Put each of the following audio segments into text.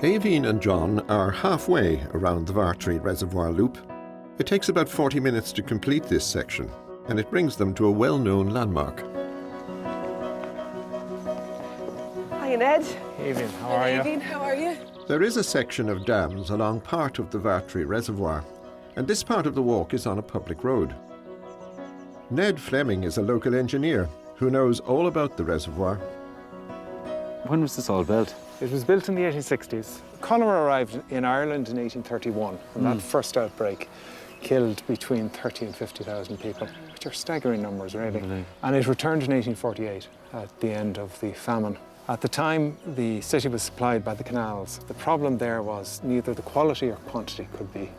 Aoibhin and John are halfway around the Vartry Reservoir loop. It takes about 40 minutes to complete this section, and it brings them to a well-known landmark. Hi, Ned. Aoibhin, how are you? Aoibhin, how are you? There is a section of dams along part of the Vartry Reservoir, and this part of the walk is on a public road. Ned Fleming is a local engineer who knows all about the reservoir. When was this all built? It was built in the 1860s. Cholera arrived in Ireland in 1831, and that first outbreak killed between 30 and 50,000 people, which are staggering numbers, really. And it returned in 1848 at the end of the famine. At the time, the city was supplied by the canals. The problem there was neither the quality or quantity could be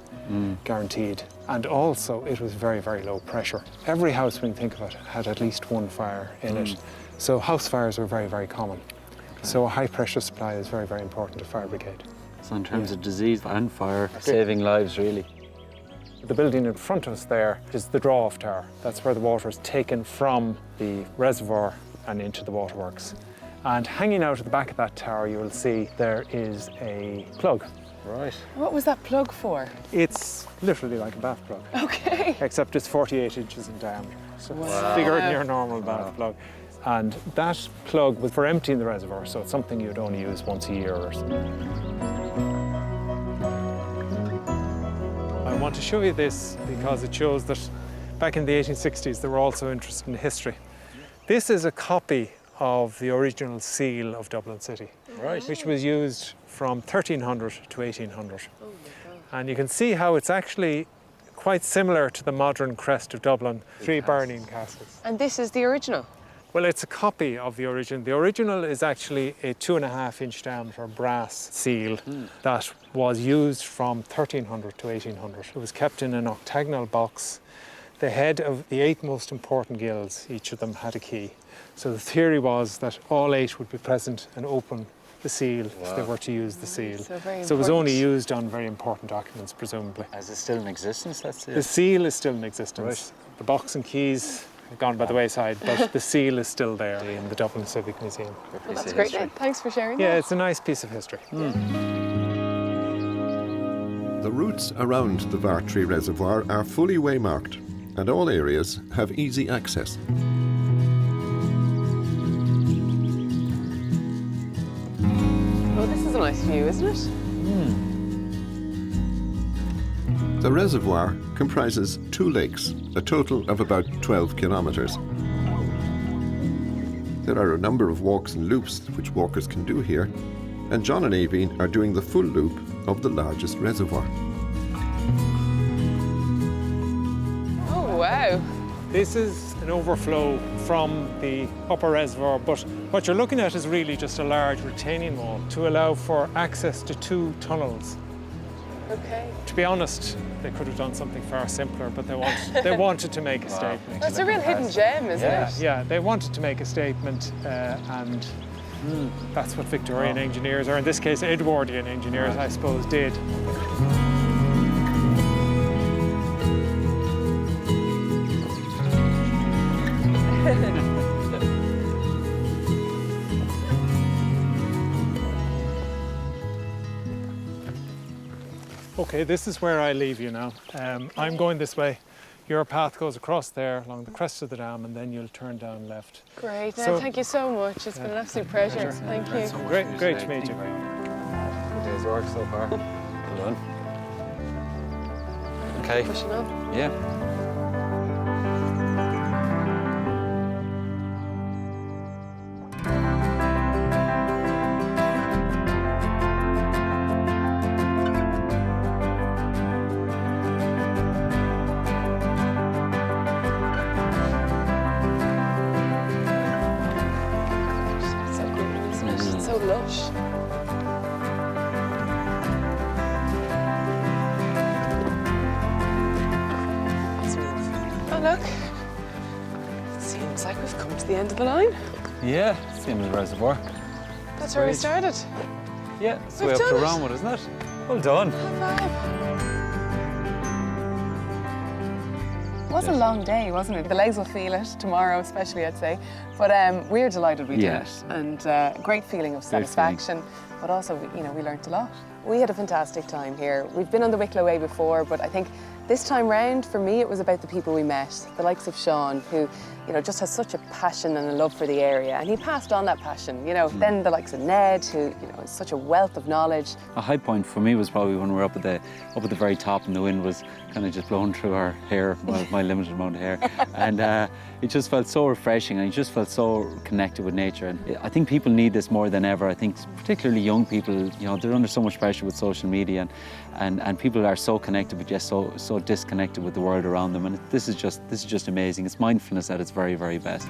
guaranteed. And also, it was very, very low pressure. Every house, when you think of it, had at least one fire in it. So house fires were very, very common. So a high pressure supply is very, very important to fire brigade. So in terms of disease and fire, saving lives really. The building in front of us there is the draw-off tower. That's where the water is taken from the reservoir and into the waterworks. And hanging out at the back of that tower, you will see there is a plug. Right. What was that plug for? It's literally like a bath plug. Okay. Except it's 48 inches in diameter. So it's bigger than your normal bath plug. And that plug was for emptying the reservoir, so it's something you'd only use once a year or something. I want to show you this because it shows that back in the 1860s they were also interested in history. This is a copy of the original seal of Dublin City, which was used from 1300 to 1800. And you can see how it's actually quite similar to the modern crest of Dublin, three burning castles. And this is the original? Well, it's a copy of the original. The original is actually a 2.5-inch diameter brass seal that was used from 1300 to 1800. It was kept in an octagonal box. The head of the 8 most important guilds, each of them had a key. So the theory was that all 8 would be present and open the seal if they were to use the seal. So it was only used on very important documents, presumably. Is it still in existence? That's it. The seal is still in existence. Right. The box and keys have gone by the wayside, but the seal is still there in the Dublin Civic Museum. Well, that's great. Thanks for sharing that. Yeah, it's a nice piece of history. The routes around the Vartry Reservoir are fully waymarked, and all areas have easy access. Oh, this is a nice view, isn't it? The reservoir comprises 2 lakes, a total of about 12 kilometres. There are a number of walks and loops which walkers can do here, and John and Aoibhin are doing the full loop of the largest reservoir. Oh, wow. This is an overflow from the upper reservoir, but what you're looking at is really just a large retaining wall to allow for access to 2 tunnels. Okay. To be honest, they could have done something far simpler, but they wanted to make a statement. That's a real hidden gem, isn't it? Yeah, they wanted to make a statement, and that's what Victorian engineers, or in this case Edwardian engineers, I suppose, did. Okay, this is where I leave you now. I'm going this way. Your path goes across there along the crest of the dam, and then you'll turn down left. Great. So- Thank you so much. It's been an absolute pleasure. Thank you. Great to meet you. Good day's work so far. Well done. Okay. Pushing up. Yeah. So green, isn't it? It's so lush. Oh, look. It seems like we've come to the end of the line. Yeah, it's the end of the reservoir. That's where we started. Yeah, it's the We've way up to done it. Roundwood, isn't it? Well done. High five. was a long day, wasn't it? The legs will feel it tomorrow, especially, I'd say. But we're delighted we did it, and great feeling of satisfaction. But also, we learnt a lot. We had a fantastic time here. We've been on the Wicklow Way before, but I think this time round, for me, it was about the people we met, the likes of Sean, who, just has such a passion and a love for the area, and he passed on that passion. Then the likes of Ned, who, is such a wealth of knowledge. A high point for me was probably when we were up at the very top, and the wind was kind of just blowing through our hair, my limited amount of hair, and it just felt so refreshing, and you just felt so connected with nature. And I think people need this more than ever. I think particularly young people, they're under so much pressure with social media, and people are so connected, but just so disconnected with the world around them. And this is just amazing. It's mindfulness at its very, very best.